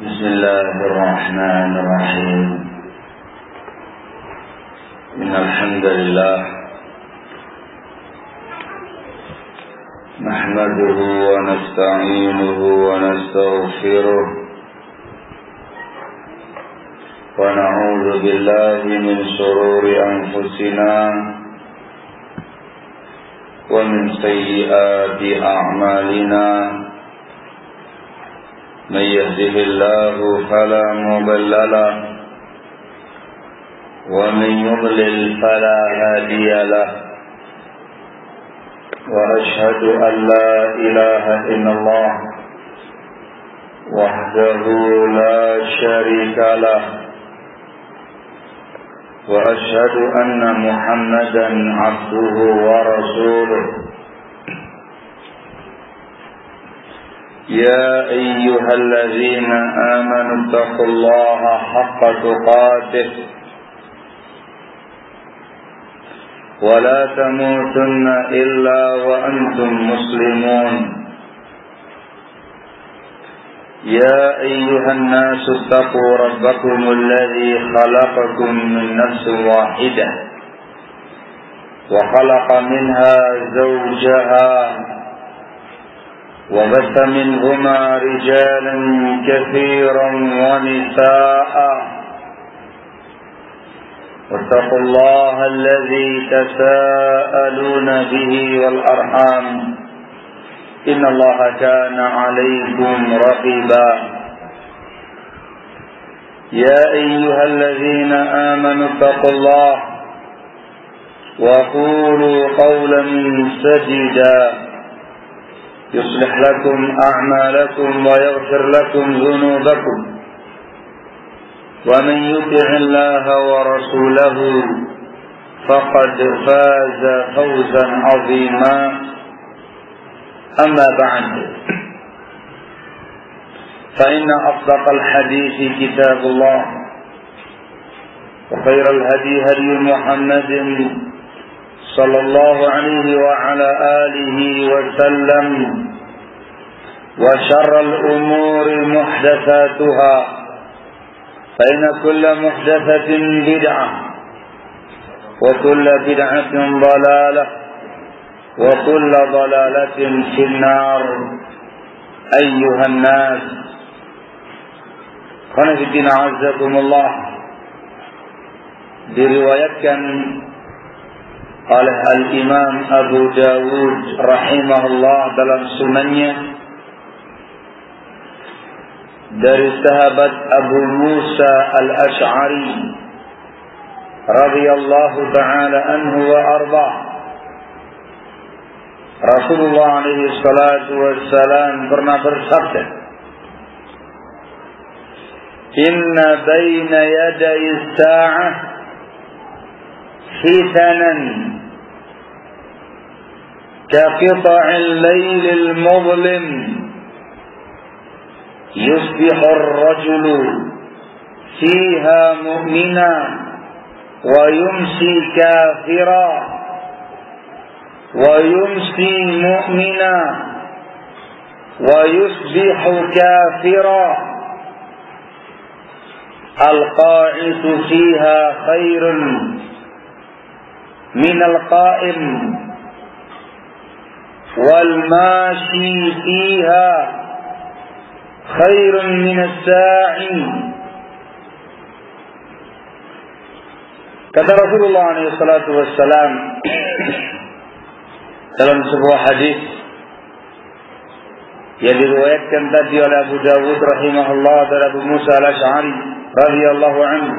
بسم الله الرحمن الرحيم إن الحمد لله نحمده ونستعينه ونستغفره ونعوذ بالله من شرور أنفسنا ومن سيئات أعمالنا من يهده الله فلا مضل له ومن يضلل فلا هادي له وأشهد أن لا إله إلا الله وحده لا شريك له وأشهد أن محمدا عبده ورسوله يا أيها الذين آمنوا اتقوا الله حق تقاته ولا تموتن إلا وأنتم مسلمون يا أيها الناس اتقوا ربكم الذي خلقكم من نفس واحدة وخلق منها زوجها وبث منهما رجالا كثيرا ونساء واتقوا الله الذي تساءلون به والأرحام إن الله كان عليكم رقيبا يا أيها الذين آمنوا اتقوا الله وقولوا قولا سديدا يصلح لكم أعمالكم ويغفر لكم ذنوبكم ومن يطع الله ورسوله فقد فاز فوزا عظيما أما بعد فإن أصدق الحديث كتاب الله وخير الهدي هدي محمد صلى الله عليه وعلى آله وسلم وشر الأمور محدثاتها فإن كل محدثة بدعة وكل بدعة ضلالة وكل ضلالة في النار أيها الناس khonafidin a'azzakumullah. Diriwayatkan oleh Al-Imam Abu Dawud rahimahullah dalam sunannya dari sahabat Abu Musa Al-Ash'ari radhiyallahu ta'ala anhu wa arda. Rasulullah alaihi salatu wassalam pernah bersabda, "Inna baina yaday as-sa'ah fitanan كقطع الليل المظلم يصبح الرجل فيها مؤمنا ويمسي كافرا ويمسي مؤمنا ويصبح كافرا القاعد فيها خير من القائم والماشي فيها خير من الساعي." Kata Rasulullah SAW dalam sebuah hadis yang diriwayatkan tadi oleh Abu Dawud rahimahullah dari Abu Musa Al-Ash'ari radhiyallahu anhu,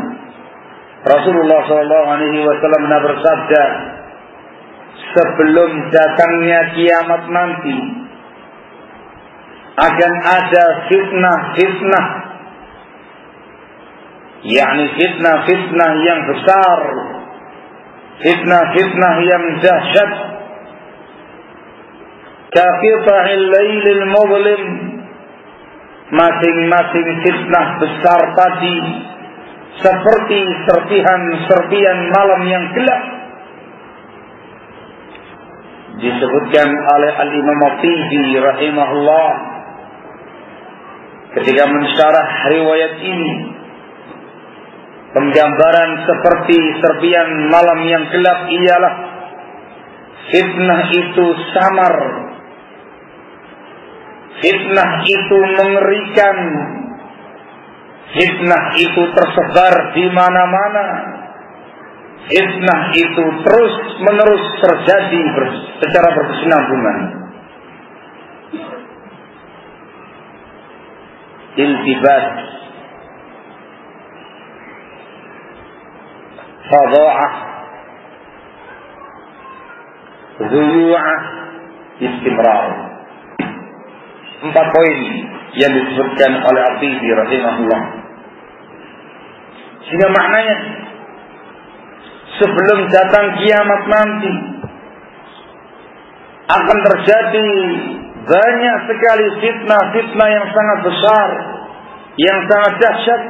Rasulullah SAW pernah bersabda, sebelum datangnya kiamat nanti akan ada fitnah-fitnah, yakni fitnah-fitnah yang besar, fitnah-fitnah yang dahsyat. Kaqita'il lailil muzlim, masing-masing fitnah besar tadi seperti serpihan malam yang gelap. Disebutkan oleh Al-Imam At-Tirmidzi rahimahullah ketika mensyarah riwayat ini, penggambaran seperti serpian malam yang gelap ialah fitnah itu samar, fitnah itu mengerikan, fitnah itu tersebar di mana-mana, fitnah itu terus menerus terjadi secara berkesinambungan. Iltibat, fadha'ah, dhuyu'ah, istimrar. 4 poin yang disebutkan oleh At-Tibi rahimahullah. Sehingga maknanya, sebelum datang kiamat nanti akan terjadi banyak sekali fitnah-fitnah yang sangat besar, yang sangat dahsyat.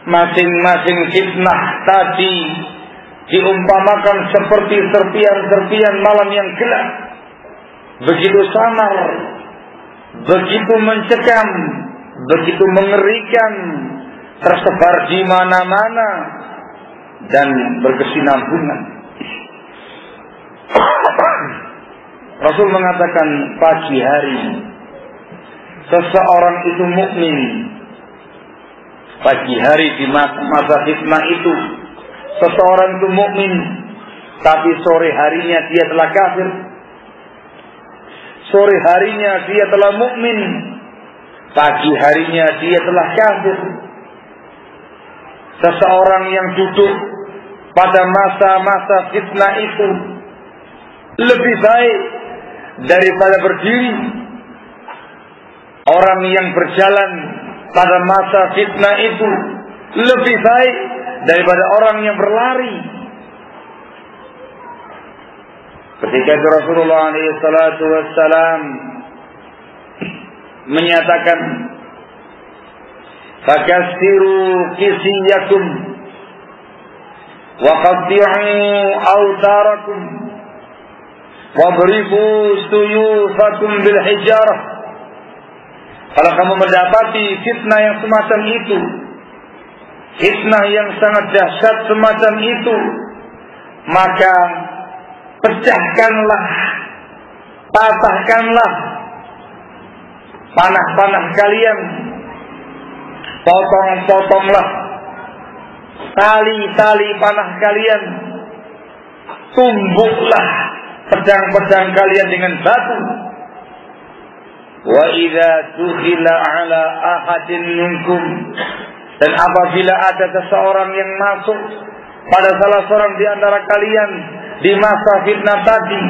Masing-masing fitnah tadi diumpamakan seperti serpian-serpian malam yang gelap, begitu samar, begitu mencekam, begitu mengerikan, tersebar di mana-mana dan berkesinambungan. Rasul mengatakan pagi hari seseorang itu mukmin. Pagi hari di masa fitnah itu seseorang itu mukmin, tapi sore harinya dia telah kafir. Sore harinya dia telah mukmin, pagi harinya dia telah kafir. Seseorang yang duduk pada masa-masa fitnah itu lebih baik daripada berdiri. Orang yang berjalan pada masa fitnah itu lebih baik daripada orang yang berlari. Ketika itu Rasulullah SAW menyatakan, "Fakassiru qisiyakum wa qaddi'u awtarakum wadribu suyufakum bil hijarah." Kalau kamu mendapati fitnah yang semacam itu, fitnah yang sangat dahsyat semacam itu, maka pecahkanlah, patahkanlah panah-panah kalian, potong-potonglah tali-tali panah kalian, tumbuklah pedang-pedang kalian dengan batu. Wa idza tukhila ala ahadin minkum, dan apabila ada seseorang yang masuk pada salah seorang di antara kalian di masa fitnah tadi,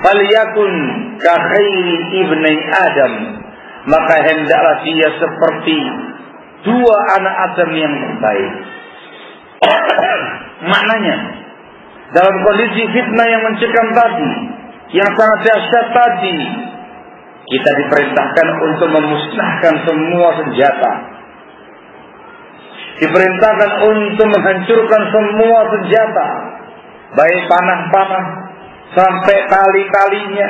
falyakun ka khairi ibni Adam, maka hendaklah dia seperti 2 anak Adam yang terbaik. Maknanya, dalam kondisi fitnah yang mencekam tadi, yang sangat dahsyat tadi, kita diperintahkan untuk memusnahkan semua senjata. Diperintahkan untuk menghancurkan semua senjata, baik panah-panah, sampai tali-talinya,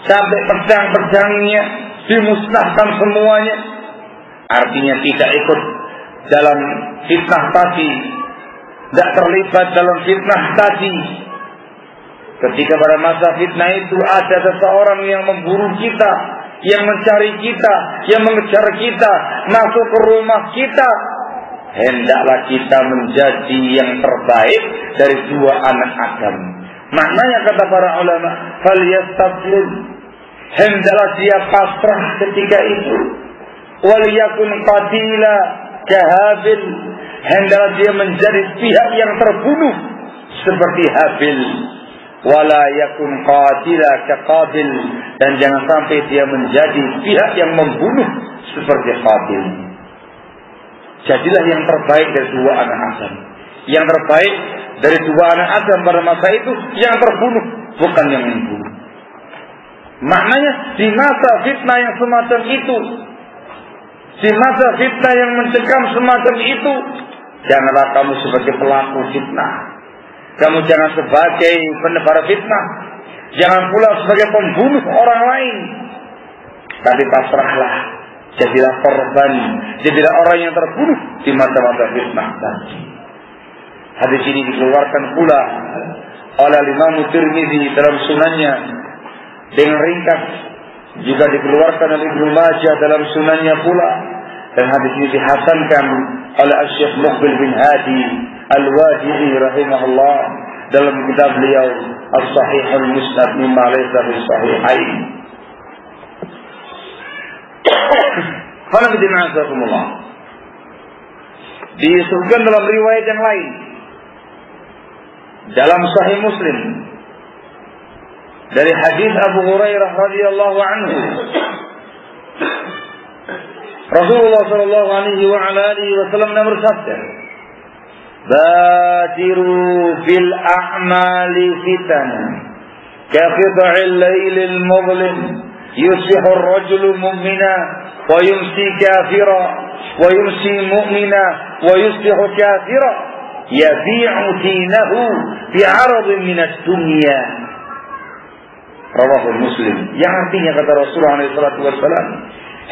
sampai pedang-pedangnya, dimusnahkan semuanya. Artinya tidak ikut dalam fitnah tadi, tidak terlibat dalam fitnah tadi. Ketika pada masa fitnah itu ada seseorang yang memburu kita, yang mencari kita, yang mengejar kita, masuk ke rumah kita, hendaklah kita menjadi yang terbaik dari 2 anak Adam. Maknanya kata para ulama, falyastaslim, hendaklah dia pasrah ketika itu. Waliyakun qatila kahabil, hendaklah dia menjadi pihak yang terbunuh seperti Habil. Wala yakun qatila kaqabil, dan jangan sampai dia menjadi pihak yang membunuh seperti Qabil. Jadilah yang terbaik dari 2 anak Adam. Yang terbaik dari 2 anak Adam pada masa itu yang terbunuh, bukan yang membunuh. Maknanya di masa fitnah yang semacam itu, di masa fitnah yang mencekam semacam itu, janganlah kamu sebagai pelaku fitnah. Kamu jangan sebagai penebar fitnah, jangan pula sebagai pembunuh orang lain. tapi pasrahlah, jadilah korban, jadilah orang yang terbunuh di masa-masa fitnah tadi. Hadis ini dikeluarkan pula oleh Imam Tirmidzi dalam sunannya dengan ringkas, juga dikeluarkan oleh Ibnu Majah dalam sunannya pula, dan hadis ini dihasankan oleh Syekh Muqbil bin Hadi Al-Wadi'i rahimahullah dalam kitab beliau As-Sahihul Musnad mimma laysa fi sahihain. Disebutkan dalam riwayat yang lain dalam Sahih Muslim dari hadis Abu Hurairah radhiyallahu anhu, Rasulullah sallallahu alaihi wa ala alihi wasallam bersabda, "Badiru fil a'mali fitana ka qita'il lailil mudlim yusbihu ar-rajulu mu'mina wa yumsi kafira wa yumsi mu'mina wa yusbihu kafira yabi'u dinahu bi'aradin min ad-dunya." Rawahul Muslim. Yang artinya kata Rasulullah SAW,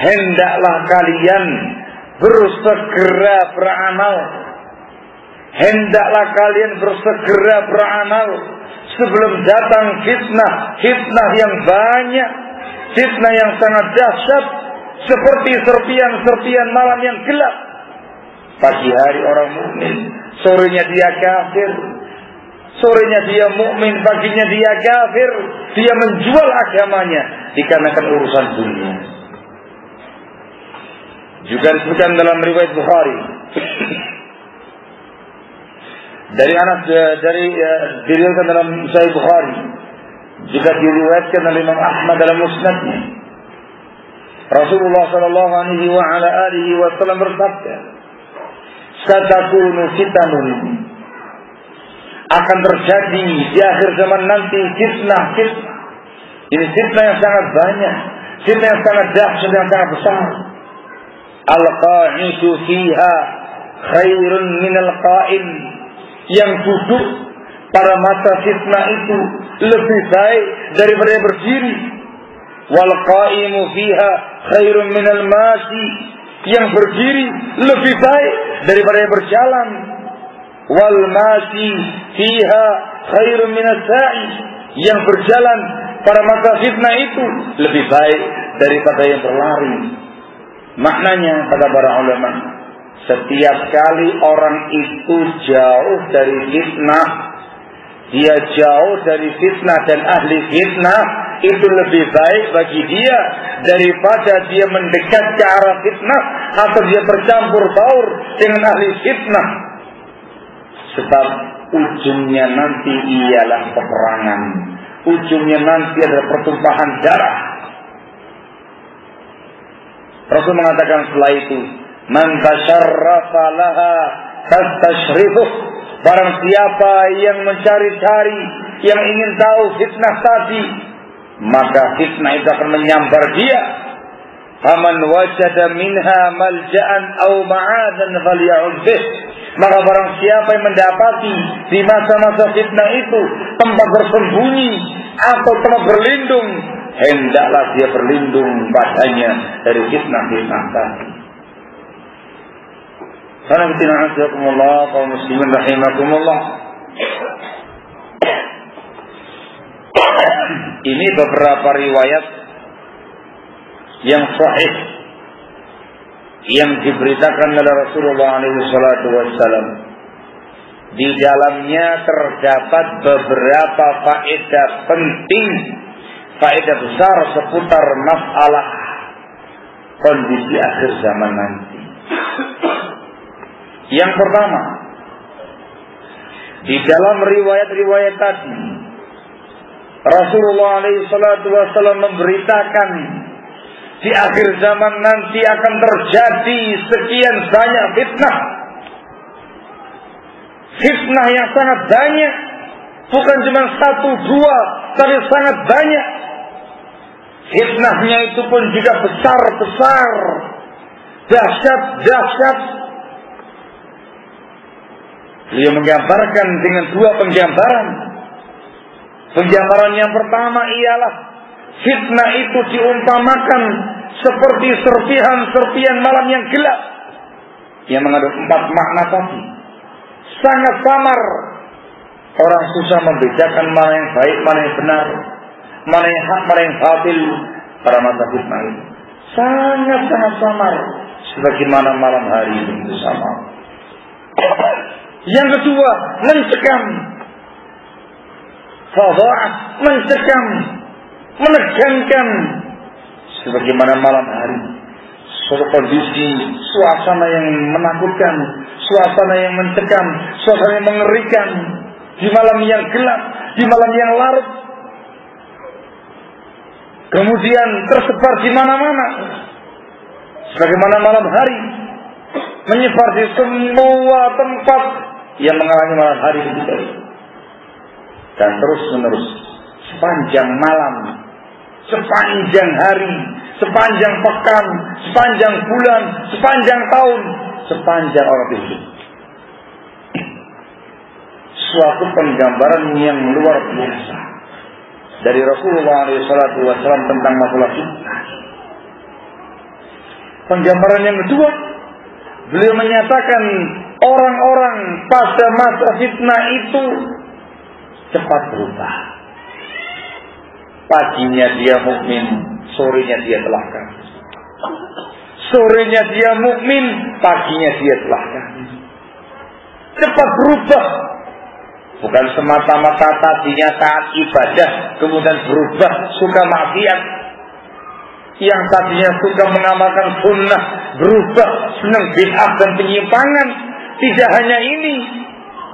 hendaklah kalian bersegera beramal. Hendaklah kalian bersegera beramal sebelum datang fitnah yang banyak, fitnah yang sangat dahsyat, seperti serpian malam yang gelap. Pagi hari orang mukmin, sorenya dia kafir. Sorenya dia mukmin, paginya dia kafir. Dia menjual agamanya dikarenakan urusan dunia. Juga disebutkan dalam riwayat Bukhari diriwayatkan dalam Sahih Bukhari, juga diriwayatkan oleh Imam Ahmad dalam Musnadnya. Rasulullah sallallahu alaihi wa ala alihi wasallam bersabda, "Satakunu fitanun." Akan terjadi di akhir zaman nanti fitnah. Ini fitnah yang sangat banyak, fitnah yang sangat dahsyat, yang sangat besar. Al-qa'idu fiha khairun minal qa'im. Yang duduk pada masa fitnah itu lebih baik daripada yang berdiri. Wal qa'imu fiha khairun minal mashi. Yang berdiri lebih baik daripada yang berjalan. Wal mashi fiha khairun minas sa'i. Yang berjalan pada masa fitnah itu lebih baik daripada yang berlari. Maknanya kata para ulama, setiap kali orang itu jauh dari fitnah, dia jauh dari fitnah dan ahli fitnah, itu lebih baik bagi dia daripada dia mendekat ke arah fitnah atau dia bercampur baur dengan ahli fitnah. Sebab ujungnya nanti ialah peperangan, ujungnya nanti adalah pertumpahan darah. Rasul mengatakan setelah itu, "Man tasyarrafa laha tastashrifuh." Barang siapa yang mencari-cari, yang ingin tahu fitnah tadi, maka fitnah itu akan menyambar dia. Faman wajada minha malja'an aw ma'adan falya'ud bih. Maka barang siapa yang mendapati di masa-masa fitnah itu tempat bersembunyi atau tempat berlindung, hendaklah dia berlindung padanya dari fitnah-fitnah tadi. Assalamualaikum kaum muslimin rahimakumullah. Ini beberapa riwayat yang sahih yang diberitakan oleh Rasulullah SAW. Di dalamnya terdapat beberapa faedah penting, faedah besar seputar masalah kondisi akhir zaman nanti. Yang pertama, di dalam riwayat-riwayat tadi, Rasulullah SAW memberitakan di akhir zaman nanti akan terjadi sekian banyak fitnah. Fitnah yang sangat banyak, bukan cuma 1-2, tapi sangat banyak. Fitnahnya itu pun juga besar-besar, dahsyat-dahsyat. Beliau menggambarkan dengan 2 penggambaran. Penggambaran yang pertama ialah fitnah itu diumpamakan seperti serpihan-serpihan malam yang gelap yang mengandung 4 makna tadi. Sangat samar. Orang susah membedakan mana yang baik, mana yang benar, mana yang hak, mana yang batil pada masa fitnah ini. Sangat-sangat samar, sebagaimana malam hari itu sama. Yang kedua, mencekam. Fadha'ah, mencekam, menegangkan, sebagaimana malam hari. Suatu kondisi, suasana yang menakutkan, suasana yang mencekam, suasana yang mengerikan, di malam yang gelap, di malam yang larut. Kemudian tersebar di mana-mana, sebagaimana malam hari menyebar di semua tempat yang mengalami malam hari ketika itu. Dan terus menerus sepanjang malam, sepanjang hari, sepanjang pekan, sepanjang bulan, sepanjang tahun, sepanjang orang hidup. Suatu penggambaran yang luar biasa dari Rasulullah SAW tentang masalah fitnah. Penggambaran yang kedua, beliau menyatakan orang-orang pada masa fitnah itu cepat berubah. Paginya dia mukmin, sorenya dia telah kafir. Sorenya dia mukmin, paginya dia telah kafir. Cepat berubah. Bukan semata-mata tadinya taat ibadah kemudian berubah suka maksiat. Yang tadinya suka mengamalkan sunnah berubah senang bid'ah dan penyimpangan. Tidak hanya ini,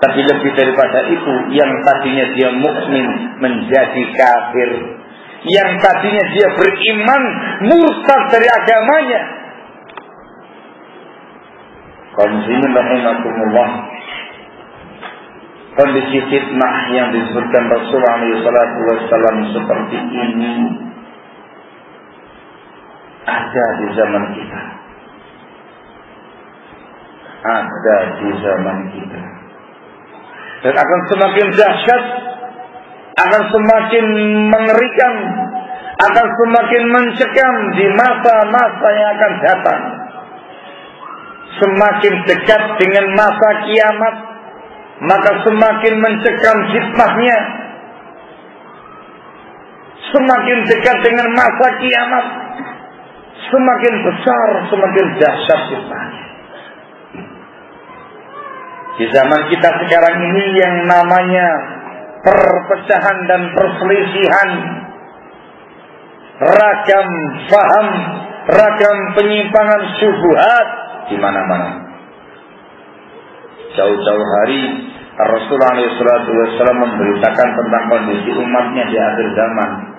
tapi lebih daripada itu, yang tadinya dia mukmin menjadi kafir. Yang tadinya dia beriman murtad dari agamanya. Kaum muslimin rahimakumullah, kondisi fitnah yang disebutkan Rasulullah SAW seperti ini ada di zaman kita. Ada di zaman kita. Dan akan semakin dahsyat, akan semakin mengerikan, akan semakin mencekam di masa-masa yang akan datang. Semakin dekat dengan masa kiamat, maka semakin mencekam fitnahnya. Semakin dekat dengan masa kiamat, semakin besar, semakin dahsyat fitnahnya. Di zaman kita sekarang ini yang namanya perpecahan dan perselisihan, ragam faham, ragam penyimpangan syubhat di mana-mana. Jauh-jauh hari Rasulullah SAW memberitakan tentang kondisi umatnya di akhir zaman.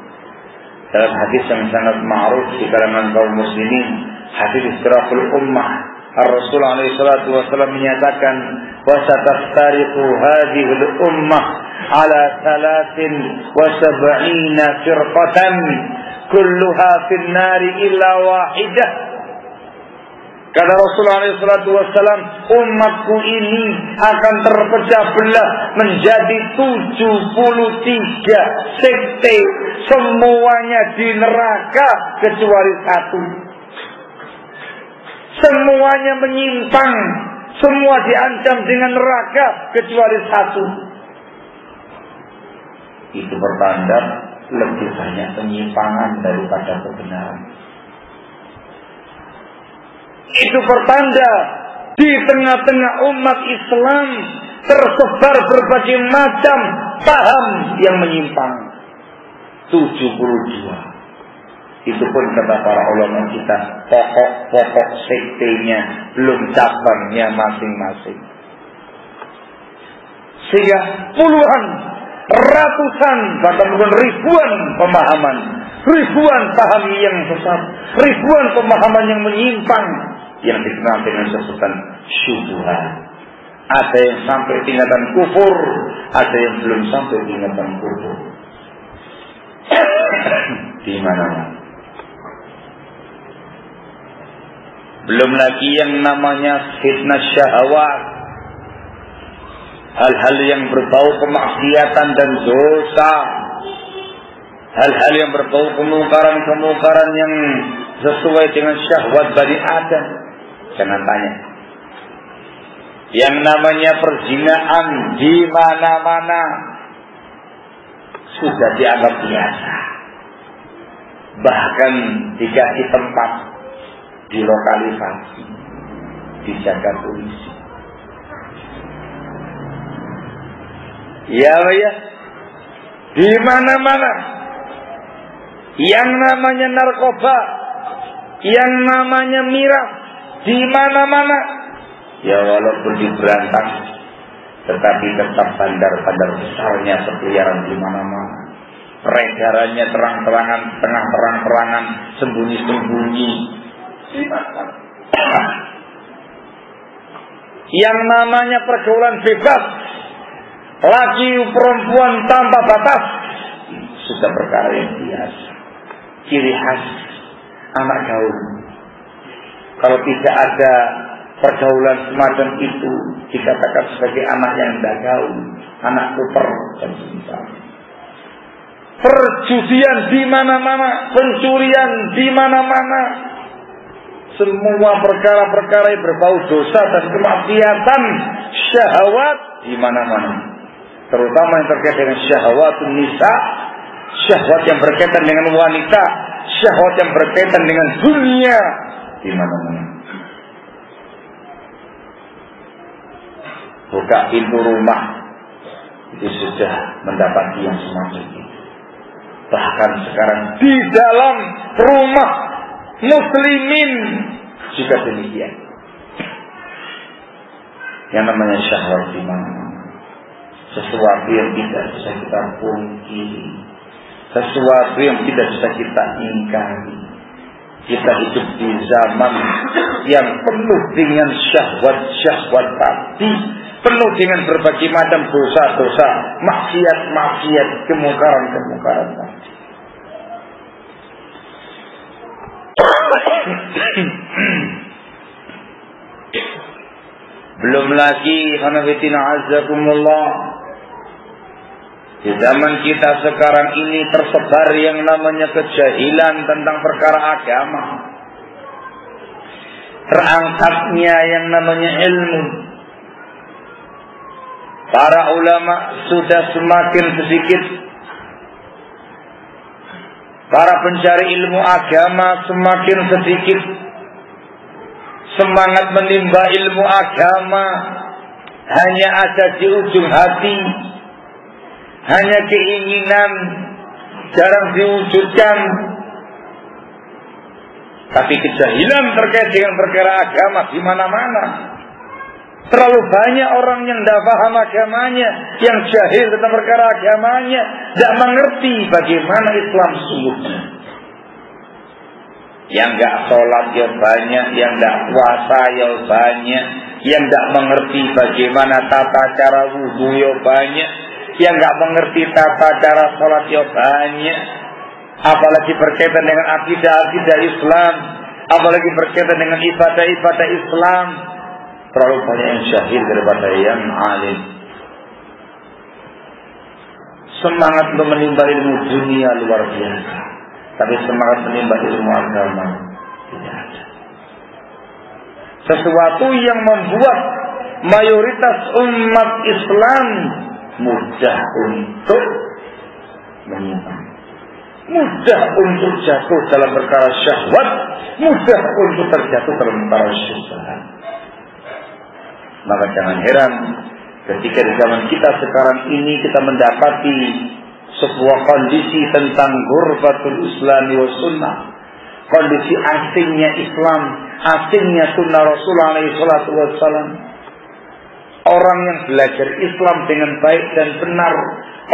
Dalam hadis yang sangat ma'ruf di kalangan kaum muslimin, hadis istiraful ummah, Rasulullah SAW menyatakan, wa sataftariqu hadhihi al-ummah ala 73 firqatan kulluha fin nari illa wahidah. Kata Rasulullah SAW, umatku ini akan terpecah belah menjadi 73 sekte, semuanya di neraka kecuali satu. Semuanya menyimpang, semua diancam dengan neraka kecuali satu. Itu bertanda lebih banyak penyimpangan daripada kebenaran. Itu pertanda di tengah-tengah umat Islam tersebar berbagai macam paham yang menyimpang. 72. Itu pun kata para ulama kita, pokok-pokok sektenya, belum cabangnya masing-masing. Sehingga puluhan, ratusan, bahkan bukan ribuan pemahaman, ribuan paham yang sesat, ribuan pemahaman yang menyimpang, yang dikenal dengan sebutan syubhat. Ada yang sampai tingkatan kufur, ada yang belum sampai tingkatan kufur. Di mana-mana. Belum lagi yang namanya fitnah syahwat, hal-hal yang berbau kemaksiatan dan dosa, hal-hal yang berbau kemungkaran-kemungkaran yang sesuai dengan syahwat Bani Adam. Jangan tanya. Yang namanya perzinahan di mana-mana sudah dianggap biasa. Bahkan dikasih tempat, dilokalisasi, dijaga polisi. Ya, di mana-mana. Yang namanya narkoba, yang namanya miras, di mana-mana. Ya walaupun diberantas, tetapi tetap bandar-bandar besarnya berkeliaran di mana-mana. Peredarannya terang-terangan, tengah terang-terangan, sembunyi-sembunyi. Yang namanya pergaulan bebas, laki perempuan tanpa batas, sudah perkara yang biasa. Ciri khas anak gaul. Kalau tidak ada pergaulan semacam itu, dikatakan sebagai anak yang tidak gaul, anak super dan sebagainya. Perjudian di mana-mana, pencurian di mana-mana, semua perkara-perkara yang berbau dosa dan kemaksiatan, syahwat di mana-mana. Terutama yang terkait dengan syahwatun nisa, syahwat yang berkaitan dengan wanita, syahwat yang berkaitan dengan dunia di mana-mana. Buka pintu rumah itu sudah mendapati yang semacam itu. Bahkan sekarang di dalam rumah muslimin juga demikian. Yang namanya syahwat di mana-mana, sesuatu yang tidak bisa kita pungkiri, sesuatu yang tidak bisa kita ingkari. Kita hidup di zaman yang penuh dengan syahwat-syahwat tadi, penuh dengan berbagai macam dosa-dosa, maksiat-maksiat, kemungkaran-kemungkaran tadi. Belum lagi hanafitina azzakumullah, di zaman kita sekarang ini tersebar yang namanya kejahilan tentang perkara agama. Terangkatnya yang namanya ilmu. Para ulama sudah semakin sedikit. Para pencari ilmu agama semakin sedikit. Semangat menimba ilmu agama hanya ada di ujung hati, hanya keinginan, jarang diwujudkan. Tapi kejahilan terkait dengan perkara agama di mana-mana. Terlalu banyak orang yang tidak paham agamanya, yang jahil tentang perkara agamanya, tidak mengerti bagaimana Islam sesungguhnya. Yang tidak sholat ya banyak, yang tidak puasa ya banyak, yang tidak mengerti bagaimana tata cara wudhu ya banyak, yang tidak mengerti tata cara sholat ya banyak. Apalagi berkaitan dengan akidah-akidah Islam, apalagi berkaitan dengan ibadah-ibadah Islam. Terlalu banyak yang jahil daripada yang alim. Semangat untuk menimba ilmu dunia luar biasa, tapi semangat menimba ilmu agama tidak ada. Sesuatu yang membuat mayoritas umat Islam mudah untuk menyimpang, mudah untuk jatuh dalam perkara syahwat, mudah untuk terjatuh dalam perkara syubhat. Maka jangan heran ketika di zaman kita sekarang ini kita mendapati sebuah kondisi tentang ghurbatul Islami wa sunnah, kondisi asingnya Islam, asingnya sunnah Rasulullah SAW. Orang yang belajar Islam dengan baik dan benar,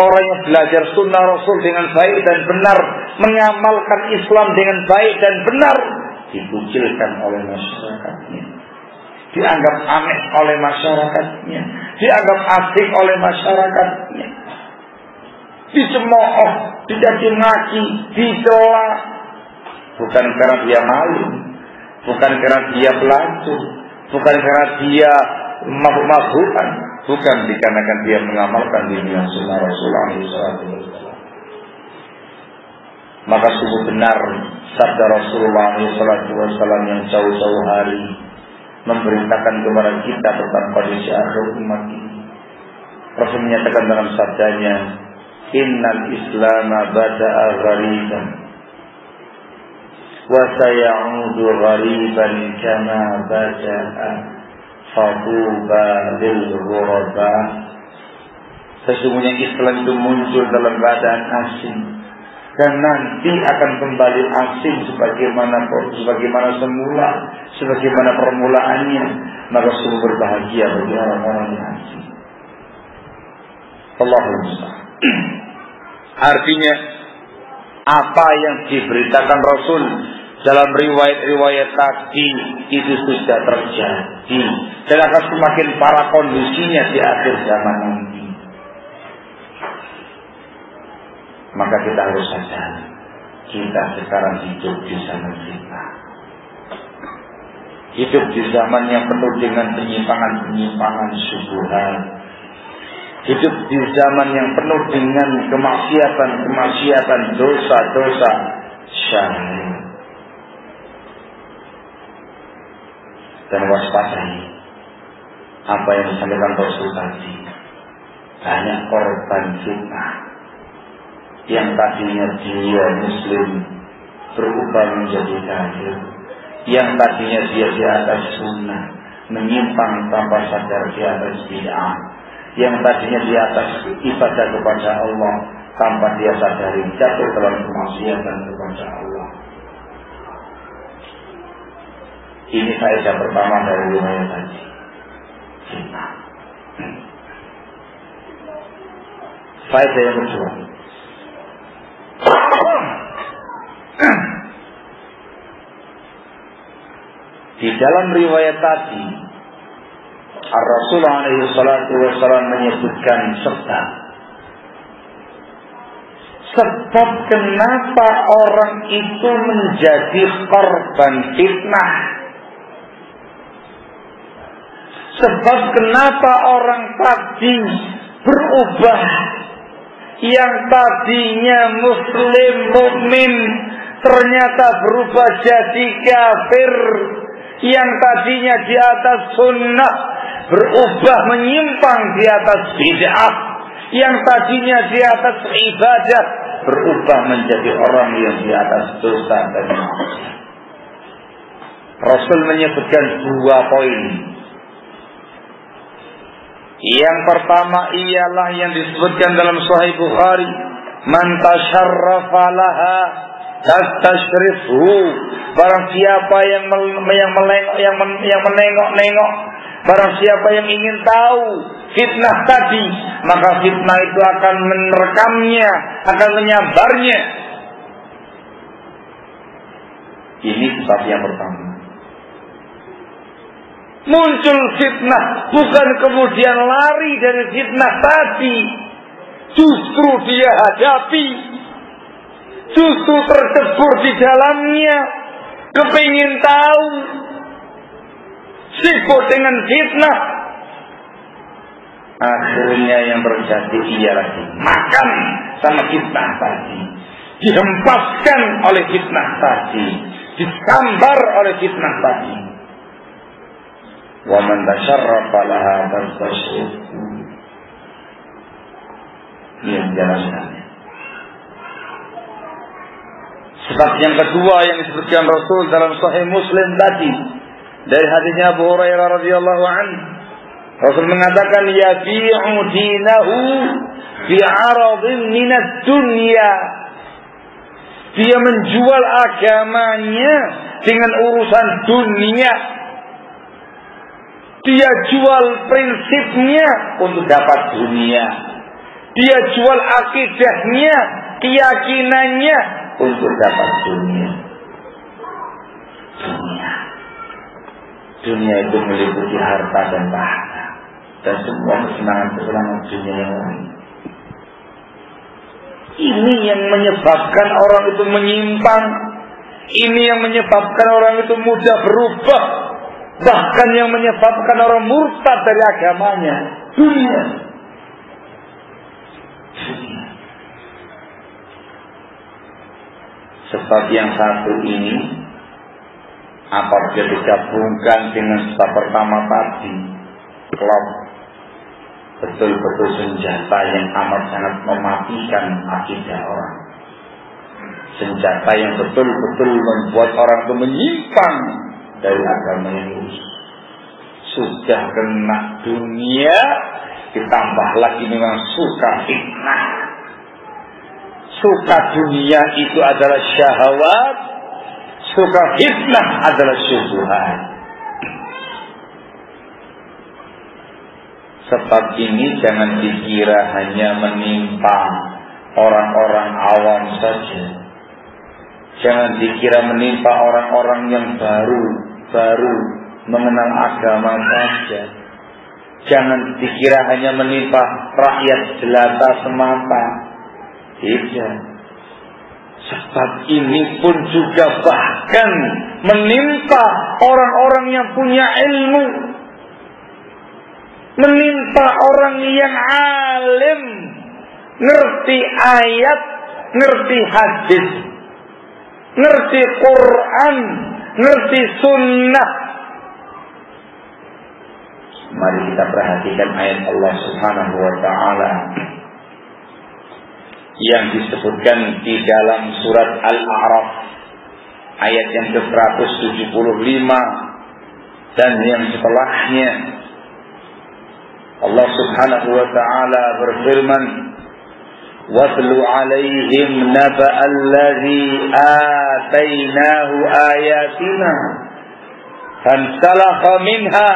orang yang belajar sunnah Rasul dengan baik dan benar, mengamalkan Islam dengan baik dan benar, dikucilkan oleh masyarakatnya, dianggap aneh oleh masyarakatnya, dianggap asing oleh masyarakatnya, dicemooh, dicaci maki, dicela, bukan karena dia malu, bukan karena dia pelacur, bukan karena dia mabuk-mabukan, bukan dikarenakan dia mengamalkan dunia sunnah Rasulullah SAW. maka sungguh benar sabda Rasulullah SAW yang jauh-jauh hari memerintahkan kepada kita tentang kondisi akhir umat ini. Rasul menyatakan dalam sabdanya, Innal Islama bada'a ghariban wa sayaudu ghariban kama bada'a fatuba lil ghuraba. Sesungguhnya Islam itu muncul dalam keadaan asing dan nanti akan kembali asing sebagaimana semula, sebagaimana permulaannya. Maka sungguh berbahagia bagi orang-orang yang asing. Allahul musta'an. Artinya apa yang diberitakan Rasul dalam riwayat-riwayat tadi itu sudah terjadi dan akan semakin parah kondisinya di akhir zaman nanti. Maka kita harus sadar, kita sekarang hidup di zaman fitnah. Hidup di zaman yang penuh dengan penyimpangan-penyimpangan syubhat. Hidup di zaman yang penuh dengan kemaksiatan, dosa-dosa syahwat. Dan waspadai apa yang disampaikan Rasul tadi. Banyak korban fitnah yang tadinya dia muslim berubah menjadi kafir, yang tadinya dia di atas sunnah menyimpang tanpa sadar di atas bid'ah, yang tadinya di atas ibadah kepada Allah tanpa dia sadari jatuh dalam kemaksiatan kepada Allah. Ini faedah pertama dari riwayat tadi. Fitnah. Faedah yang kedua, di dalam riwayat tadi Rasulullah SAW menyebutkan sebab kenapa orang itu menjadi korban fitnah, sebab kenapa orang tadi berubah, yang tadinya muslim mukmin ternyata berubah jadi kafir, yang tadinya di atas sunnah berubah menyimpang di atas bid'ah, yang tadinya di atas ibadah berubah menjadi orang yang di atas dosa dan maksiat. Rasul menyebutkan 2 poin. Yang pertama ialah yang disebutkan dalam Sahih Bukhari, man tasyarrafa laha tastashrifhu. Barang siapa yang menengok-nengok, barang siapa yang ingin tahu fitnah tadi, maka fitnah itu akan menerekamnya, akan menyabarnya. Ini sebab yang pertama. Muncul fitnah, bukan kemudian lari dari fitnah tadi, justru dia hadapi, justru tercebur di dalamnya, kepingin tahu, sibuk dengan fitnah. Akhirnya yang terjadi ialah dimakan sama fitnah tadi, dihempaskan oleh fitnah tadi, disambar oleh fitnah tadi. Wa man tasharrafa laha tastashrifhu. Ini penjelasannya. Sebab yang kedua yang disebutkan Rasul dalam Sahih Muslim tadi, dari hadisnya Abu Hurairah radhiyallahu anhu, Rasul mengatakan yabi'u dinahu fi 'aradin minad dunya. Dia menjual agamanya dengan urusan dunia. Dia jual prinsipnya untuk dapat dunia. Dia jual akidahnya, keyakinannya untuk dapat dunia. Dunia itu meliputi harta dan tahta dan semua kesenangan-kesenangan dunia yang lain. Ini yang menyebabkan orang itu menyimpang. Ini yang menyebabkan orang itu mudah berubah. Bahkan yang menyebabkan orang murtad dari agamanya, dunia. Sebab yang satu ini apabila digabungkan dengan sebab pertama tadi, klop, betul-betul senjata yang amat sangat mematikan akidah orang. Senjata yang betul-betul membuat orang itu menyimpang dari agama yang lurus. Sudah kena dunia, ditambah lagi memang suka fitnah. Suka dunia itu adalah syahwat, suka fitnah adalah syubhat. Sebab ini jangan dikira hanya menimpa orang-orang awam saja. Jangan dikira menimpa orang-orang yang baru mengenal agama saja. Jangan dikira hanya menimpa rakyat jelata semata. Tidak. Sebab ini pun juga bahkan menimpa orang-orang yang punya ilmu, menimpa orang yang alim, ngerti ayat, ngerti hadis, ngerti Quran, ngerti sunnah. Mari kita perhatikan ayat Allah Subhanahu wa ta'ala yang disebutkan di dalam surat Al-A'raf ayat yang ke-175 dan yang setelahnya. Allah Subhanahu wa ta'ala berfirman, "Watlu 'alaihim naba'al ladzi atainahu ayatina fansalakha minha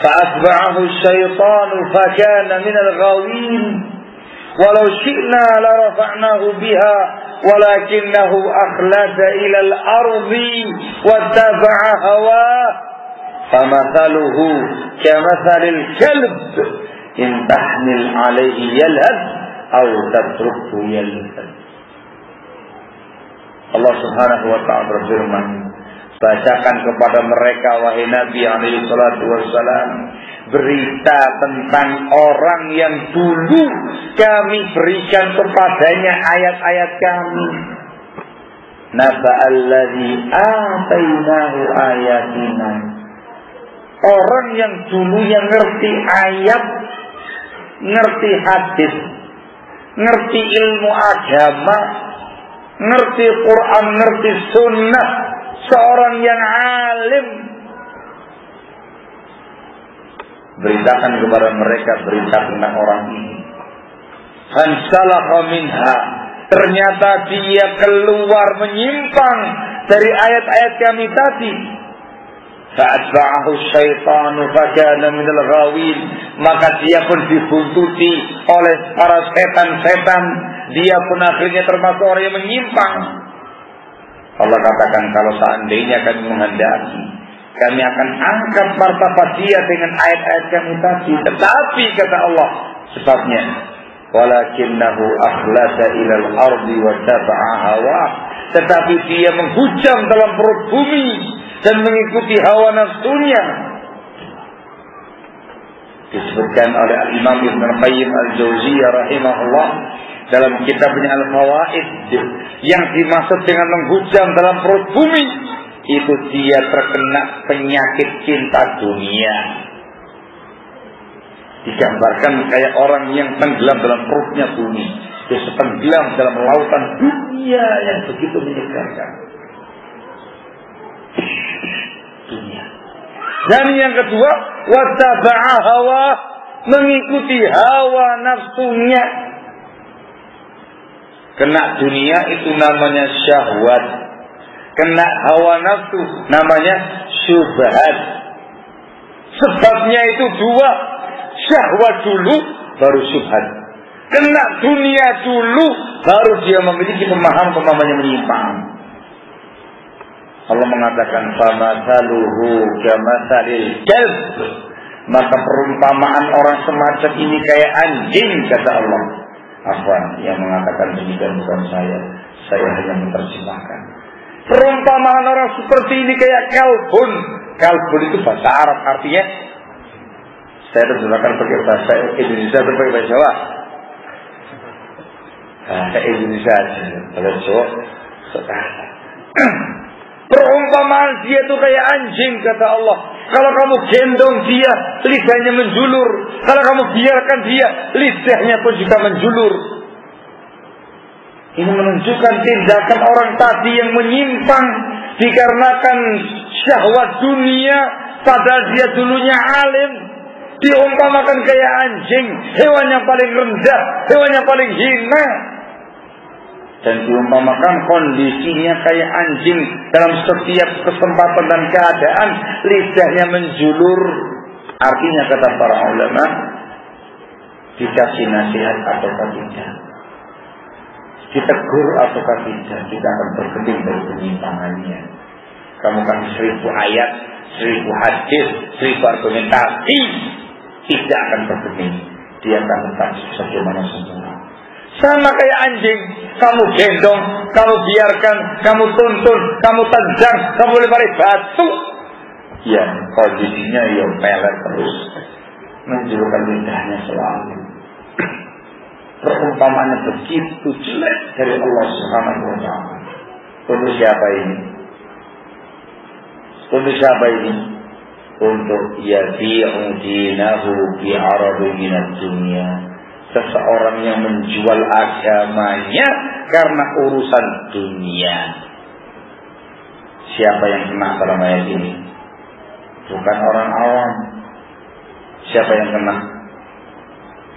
fa'atba'ahu asy-syaitanu fakana minal ghawin walau syi'na la rafa'nahu biha walakinahu akhlada ilal ardi wattaba'a hawah famathaluhu kamathalil kalb in tahmil 'alaihi yalhad aw tatrukhu yalhad." Allah Subhanahu wa ta'ala berfirman, bacakan kepada mereka wahai Nabi alaihi salatu wassalam berita tentang orang yang dulu kami berikan kepadanya ayat-ayat kami. Naba'alladzi atainahu ayatina. Orang yang dulu yang ngerti ayat, ngerti hadis, ngerti ilmu agama, ngerti Quran, ngerti sunnah, seorang yang alim. Beritakan kepada mereka berita tentang orang ini. Fansalakha minha. Ternyata dia keluar menyimpang dari ayat-ayat kami tadi. Fa'atba'ahu syaitanu fakana minal ghawin. Maka dia pun dibuntuti oleh para setan-setan. Dia pun akhirnya termasuk orang yang menyimpang. Allah katakan, kalau seandainya kami menghendaki, kami akan angkat martabat dia dengan ayat-ayat kami tadi. Tetapi kata Allah, sebabnya walakinnahu akhlasa ilal ardi wa taba'a hawa. Tetapi dia menghujam dalam perut bumi dan mengikuti hawa nafsunya. Disebutkan oleh Imam Ibn Qayyim Al-Jauziyah rahimahullah dalam kitabnya Al-Fawaid, yang dimaksud dengan menghujam dalam perut bumi itu dia terkena penyakit cinta dunia. Digambarkan kayak orang yang tenggelam dalam perutnya bumi, dia tenggelam dalam lautan dunia yang begitu menyegarkan. Dunia. Dan yang kedua, wattaba'a hawa, mengikuti hawa nafsunya. Kena dunia itu namanya syahwat, kena hawa nafsu namanya syubhat. Sebabnya itu dua, syahwat dulu baru syubhat. Kena dunia dulu baru dia memiliki pemahaman yang menyimpang. Allah mengatakan famathaluhu kamathalil kalb. Maka perumpamaan orang semacam ini kayak anjing, kata Allah. Apa yang mengatakan demikian bukan saya hanya menerjemahkan. Perumpamaan orang seperti ini kayak kalbun. Kalbun itu bahasa Arab, artinya saya terjemahkan pakai bahasa Indonesia atau pakai bahasa Jawa? Bahasa Indonesia aja, bahasa Jawa sekarang. Perumpamaan dia itu kayak anjing, kata Allah. Kalau kamu gendong dia, lidahnya menjulur. Kalau kamu biarkan dia, lidahnya pun juga menjulur. Ini menunjukkan tindakan orang tadi yang menyimpang dikarenakan syahwat dunia, padahal dia dulunya alim. Diumpamakan kayak anjing, hewan yang paling rendah, hewan yang paling hina. Dan diumpamakan kondisinya kayak anjing dalam setiap kesempatan dan keadaan, lidahnya menjulur. Artinya kata para ulama, dikasih nasihat atau tidak, ditegur atau tidak, kita akan bergeming dari penyimpangannya. Kamu kasih 1000 ayat, 1000 hadis, 1000 argumentasi, tidak akan bergeming. Dia akan tetap sebagaimana semula. Sama kayak anjing, kamu gendong, kamu biarkan, kamu tuntun, kamu tendang, kamu lempari batu, ya kondisinya ya pelet terus, menjulurkan lidahnya selalu. Perumpamaannya begitu jelek dari Allah Subhanahu wa ta'ala. Untuk siapa ini? Untuk siapa ini? Untuk yabi'u dinahu bi'aradu minad dunya. Seseorang yang menjual agamanya karena urusan dunia. Siapa yang kena dalam ayat ini? Bukan orang awam. Siapa yang kena?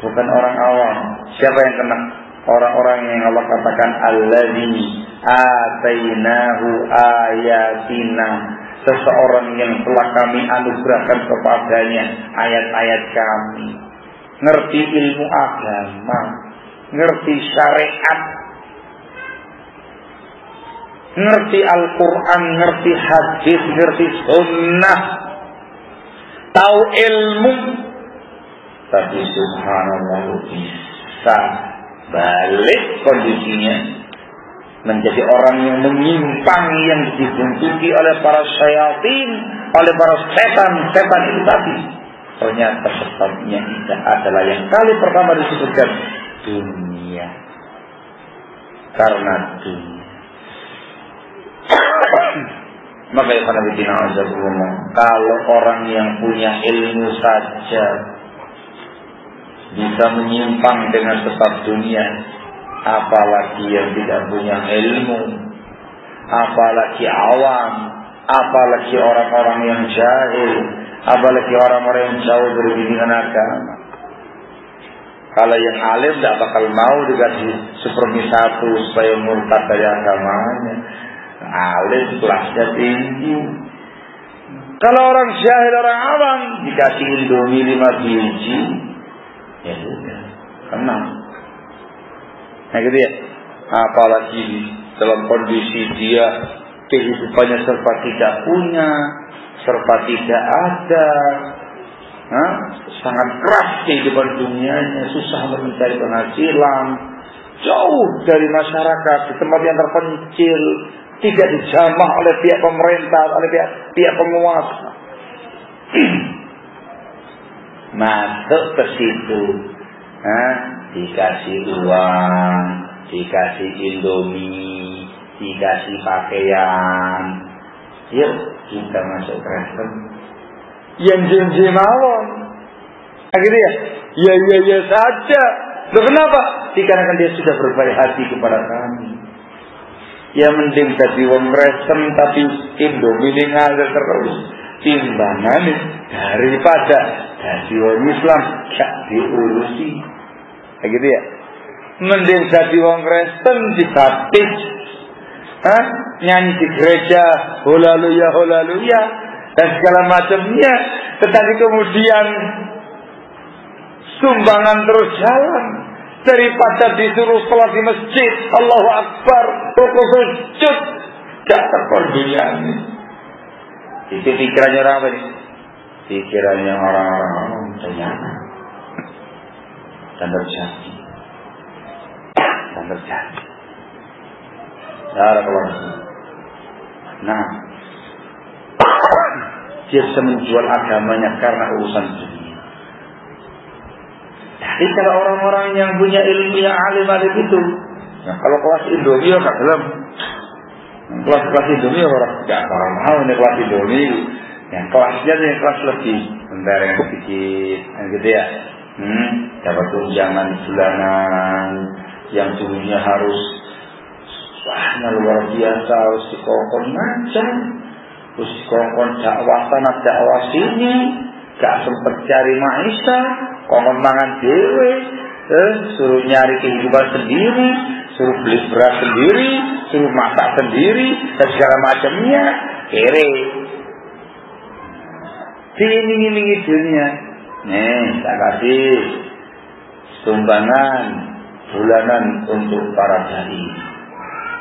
Bukan orang awam. Siapa yang kena? Orang-orang yang Allah katakan allazi atainahu ayatina. Seseorang yang telah kami anugerahkan kepadanya ayat-ayat kami. Ngerti ilmu agama, ngerti syariat, ngerti Al-Quran, ngerti hadis, ngerti sunnah, tahu ilmu. Tapi subhanallah bisa balik kondisinya menjadi orang yang menyimpang, yang dibuntuti oleh para syaitan, oleh para setan itu tadi. Ternyata sebabnya adalah yang kali pertama disebutkan dunia. Karena dunia. Maka ya kalau orang yang punya ilmu saja bisa menyimpang dengan sebab dunia, apalagi yang tidak punya ilmu, apalagi awam, apalagi orang-orang yang jahil, apalagi orang-orang yang jauh dari bimbingan agama. Kalau yang alim tidak bakal mau dikasih 1/7 supaya murtad dari agamanya. Alim kelasnya tinggi. Kalau orang jahil, orang awam dikasih Indomie 5 biji, ya sudah, tenang. Nah gitu ya. Apalagi dalam kondisi dia kehidupannya serba tidak punya, serba tidak ada, sangat keras kehidupan dunianya, susah mencari penghasilan, jauh dari masyarakat, di tempat yang terpencil, tidak dijamah oleh pihak pemerintah, oleh pihak penguasa. Masuk ke situ, dikasih uang, dikasih Indomie, dikasih pakaian, yuk kita masuk Kristen. Yang jam-jam malam, akhirnya ya saja. Loh kenapa? Dikarenakan dia sudah berbaik hati kepada kami. Ya mending jadi wong Kristen tapi Indomie ngalir terus timbangan daripada jadi wong Islam gak diurusi. Gitu ya. Mending jadi wong Kristen dibaptis, nyanyi di gereja haleluya dan segala macamnya, tetapi kemudian sumbangan terus jalan daripada disuruh sholat di masjid, Allahu Akbar, rukuk sujud, gak tekor dunia ini. Itu pikirannya orang apa nih? Pikirannya orang-orang ternyata dan terjadi. Nah, dia bisa menjual agamanya karena urusan dunia. Jadi kalau orang-orang yang punya ilmu yang alim itu, nah kalau kelas Indomie gak dalam, Kelas Indomie orang nggak mau nih kelas Indomie. Yang kelasnya yang kelas lebih bentar yang sedikit, gitu ya. Dapat tunjangan bulanan yang dulunya harus luar biasa, harus dikongkon ngajar, terus dikongkon dakwah sana dakwah sini, gak sempet cari maisha, kongkon mangan dewe, suruh nyari kehidupan sendiri, suruh beli beras sendiri, suruh masak sendiri, dan segala macamnya, kere. Diiming-imingi dunia. Nih, tak kasih sumbangan bulanan untuk para dai.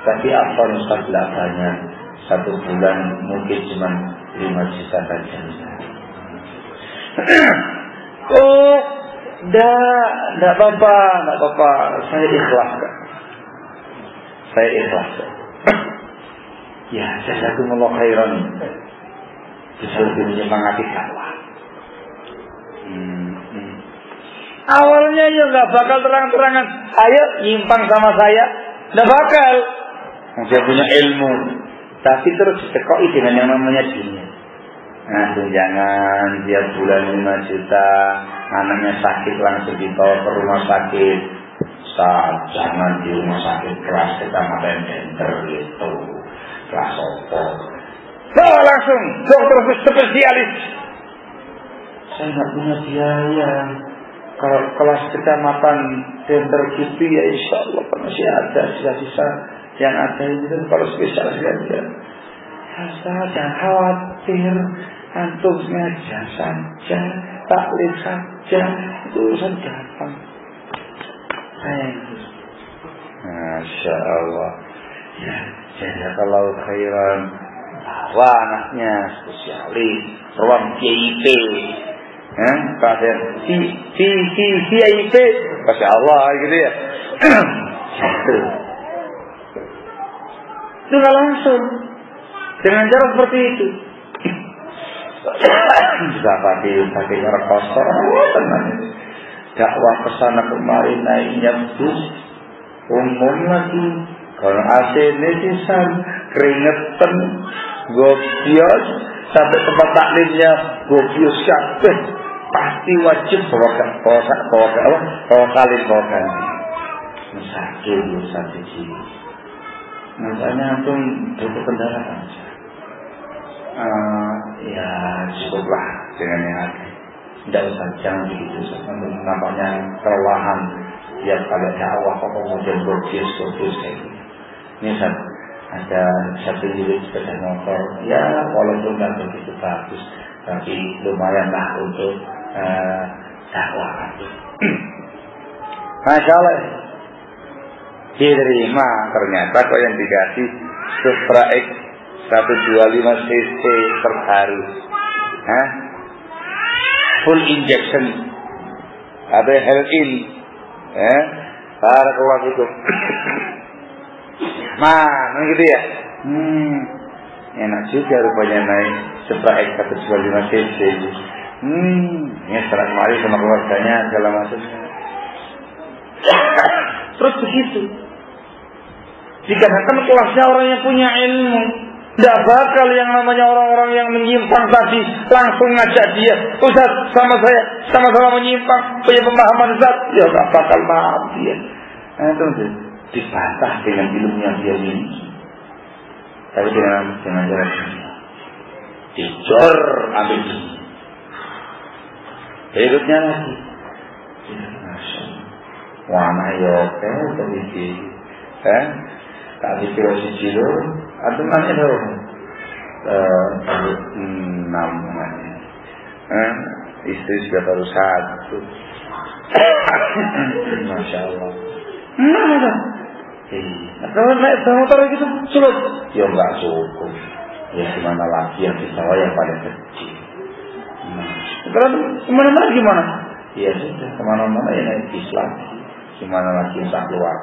Tapi apa Ustaz tidak banyak. Satu bulan mungkin cuma 5 juta saja. Oh, tidak apa-apa. Saya ikhlas. Ya, jazakumullah khairan. Bisa lebih menyemangati dakwah. Awalnya ya nggak bakal terang-terangan. Ayo nyimpang sama saya, nggak bakal. Dia punya ilmu, tapi terus ditekoi dengan yang namanya dunia. Nah, tunjangan dia bulan 5 juta, anaknya sakit langsung dibawa ke rumah sakit. Jangan di rumah sakit kelas kecamatan center gitu, kelas opo. Langsung dokter spesialis. Saya nggak punya biaya. Kalau kelas kecamatan center gitu ya insya Allah masih ada sisa-sisa yang ada itu kalau spesialis saja. Jangan khawatir, antum ngajar saja, taklim saja, itu urusan gampang. Masya Allah. Ya, jazakallahu khairan. Wah, anaknya spesialis, ruang VIP. Pasien VIP, Masya Allah gitu ya. Itu nggak langsung dengan cara seperti itu. Bisa pakai cara kosong, tenang. Dakwah kesana kemari naiknya bus, umum lagi. Kalau AC netizen keringetan, gobios sampai tempat taklimnya gobios kabeh. Pasti wajib bawa kali. Sakit sakit sih. Makanya antum butuh kendaraan. Ya cukuplah dengan yang ada. Tidak usah jangan begitu. Nampaknya kelelahan tiap kali dakwah kemudian berbius kayak gitu. Ini ada satu unit sepeda motor. Ya walaupun tidak begitu bagus, tapi lumayan lah untuk dakwah. Masya Allah. Diterima ternyata kok yang dikasih Supra X 125 cc terbaru. Full injection ada helin. Barakallahu fikum. Gitu ya. Enak juga rupanya naik Supra X 125 cc. Ini setelah kemarin sama keluarganya segala macamnya. Terus begitu. Dikarenakan kelasnya orang yang punya ilmu. Tidak bakal yang namanya orang-orang yang menyimpang tadi langsung ngajak dia, Ustaz sama saya sama-sama menyimpang, punya pemahaman zat, ya tidak bakal maaf dia. Itu dibantah dengan ilmu yang dia miliki. Tapi dengan cara dicor ambil. Berikutnya lagi. Wana yoke tadi tak dikira siji lho, antum nanya lho. 6 namanya. Istri sudah baru 1. Masya Allah. Kalau naik motor gitu cukup? Ya enggak cukup. Ya gimana lagi yang di bawah yang paling kecil. Kalau kemana-mana gimana? Ya sudah, kemana-mana ya naik bis lagi. Gimana lagi yang tak keluar?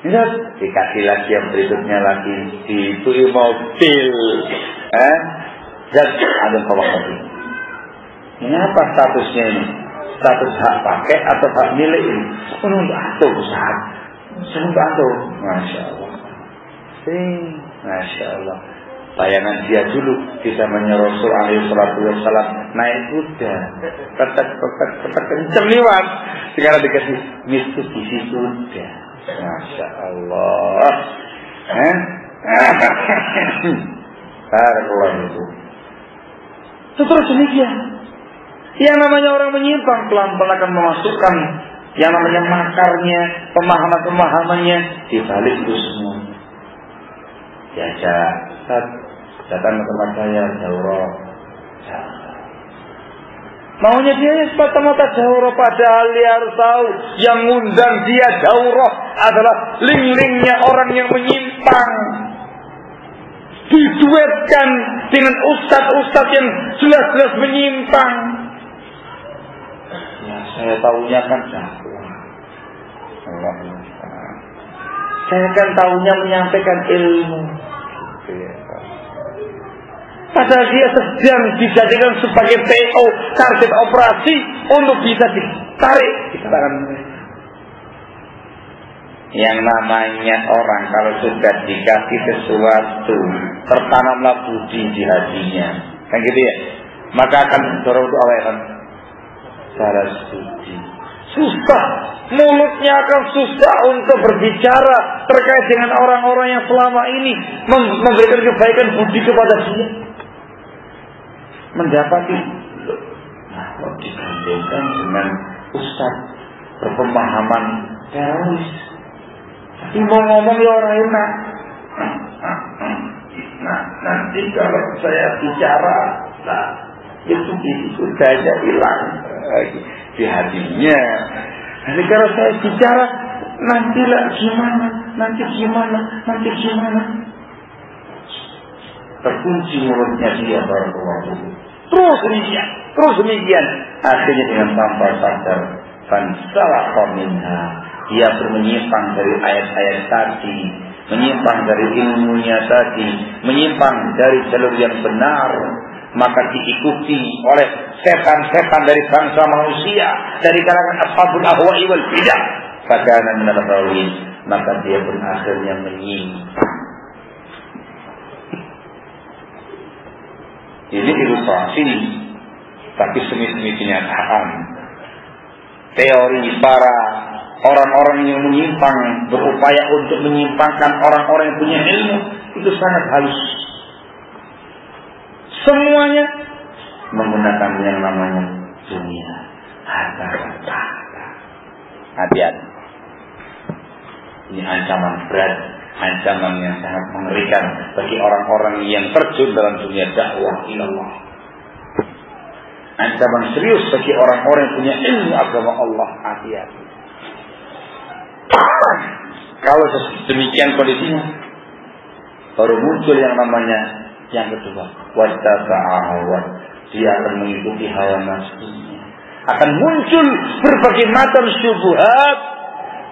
Lihat, dikasih lagi yang berikutnya lagi di mobil. Dan ada bawa mobil. Ini apa statusnya ini? Status hak pakai atau hak milik ini? Untuk saat Seneng antum. Masya Allah. Masya Allah. Bayangan dia dulu di zamannya Rasul alaihi salatu wassalam naik kuda, ketek kenceng liwat. Sekarang dikasih Mitsubishi kuda. Masya Allah. Barakallahu. Terus demikian. Yang namanya orang menyimpang pelan-pelan akan memasukkan yang namanya makarnya, pemahaman-pemahamannya di balik itu semua. Diajak, datang ke tempat saya, daurah. Maunya dia semata-mata daurah, padahal dia harus tahu yang ngundang dia daurah adalah ling-lingnya orang yang menyimpang. Diduetkan dengan ustadz-ustadz yang jelas-jelas menyimpang. Ya, saya tahunya kan dakwah. Saya kan tahunya menyampaikan ilmu. Padahal dia sedang dijadikan sebagai PO, target operasi untuk bisa ditarik di tangan mereka. Yang namanya orang kalau sudah dikasih sesuatu, tertanamlah budi di hatinya, kan gitu ya. Maka akan dorong untuk awal kan balas budi. Susah, mulutnya akan susah untuk berbicara terkait dengan orang-orang yang selama ini memberikan kebaikan budi kepada dia. Mendapati, nah, kalau dibandingkan dengan ustaz berpemahaman teroris, tapi mau ngomong ya orang enak. Nah, nanti kalau saya bicara, nah, itu gaya hilang di hatinya. Nanti kalau saya bicara, nantilah gimana, nanti gimana. Terkunci mulutnya dia barakallahu. Terus demikian. Akhirnya dengan tanpa sadar, fansalakha minha. Dia menyimpang dari ayat-ayat tadi, menyimpang dari ilmunya tadi, menyimpang dari jalur yang benar, maka diikuti oleh setan-setan dari bangsa manusia, dari kalangan ashabul ahwa'i wal bidah. Fakana minal ghawin, maka dia pun akhirnya menyimpang. Ini ilustrasi, tapi semi-semi kenyataan. Teori para orang-orang yang menyimpang, berupaya untuk menyimpangkan orang-orang yang punya ilmu, itu sangat halus. Semuanya menggunakan yang namanya dunia, harta. Hati-hati. Ini ancaman berat, ancaman yang sangat mengerikan bagi orang-orang yang terjun dalam dunia dakwah ilallah. Ancaman serius bagi orang-orang yang punya ilmu agama Allah. Hati-hati. Kalau demikian kondisinya, baru muncul yang namanya yang kedua, watta'ahawat. Dia akan mengikuti hawa nafsunya. Akan muncul berbagai macam syubhat,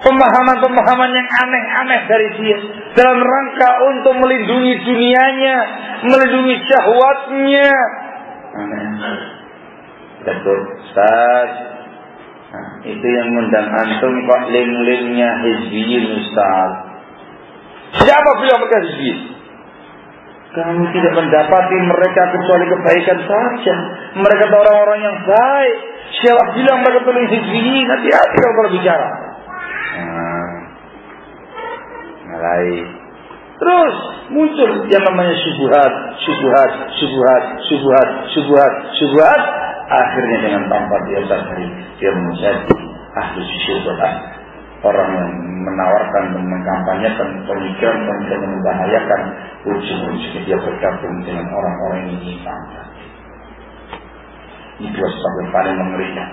pemahaman-pemahaman yang aneh-aneh dari dia, dalam rangka untuk melindungi dunianya, melindungi syahwatnya. Betul, Ustaz. Nah, itu yang mengundang antum kok link-linknya hizbiyin, Ustaz. Siapa bilang mereka hizbiyin? Kamu tidak mendapati mereka kecuali kebaikan saja. Mereka orang-orang yang baik. Siapa bilang mereka tulis hizbiyin? Hati-hati kalau bicara. Mulai terus muncul yang namanya syubhat. Akhirnya dengan tanpa dia sadari, dia menjadi ahli syubhat, orang yang menawarkan dan mengkampanyekan pemikiran yang membahayakan. Ujung-ujungnya dia bergabung dengan orang-orang yang menyimpang. Ini dua sebab yang paling mengerikan.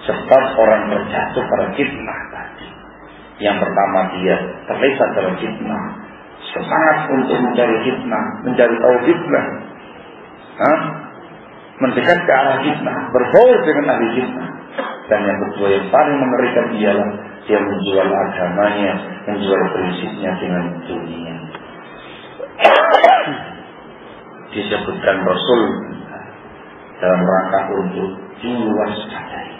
Sebab orang terjatuh pada fitnah tadi. Yang pertama, dia terlibat dalam fitnah, semangat untuk mencari fitnah, mencari tahu fitnah, mendekat ke arah fitnah, berbaur dengan ahli fitnah. Dan yang kedua yang paling mengerikan ialah dia menjual agamanya, menjual prinsipnya dengan dunia. Disebutkan Rasul dalam rangka untuk diwaspadai.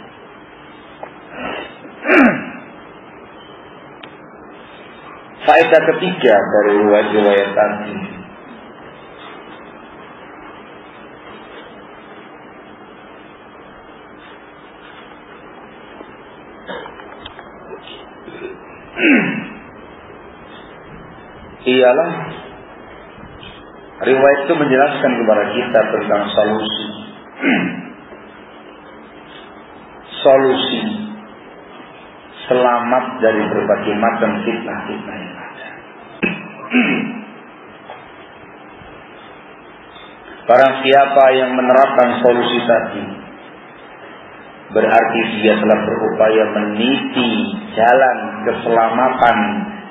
Faedah ketiga dari riwayat tadi, ialah riwayat itu menjelaskan kepada kita tentang solusi selamat dari berbagai macam fitnah-fitnah yang ada. Barang siapa yang menerapkan solusi tadi, berarti dia telah berupaya meniti jalan keselamatan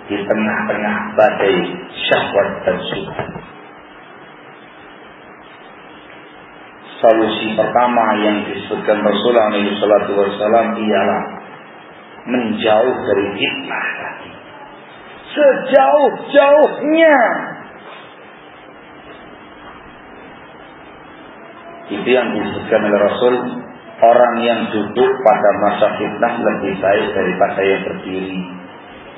di tengah-tengah badai syahwat dan syubhat. Solusi pertama yang disebutkan Rasulullah SAW ialah menjauh dari fitnah tadi sejauh-jauhnya. Itu yang disebutkan oleh Rasul, orang yang duduk pada masa fitnah lebih baik daripada yang berdiri,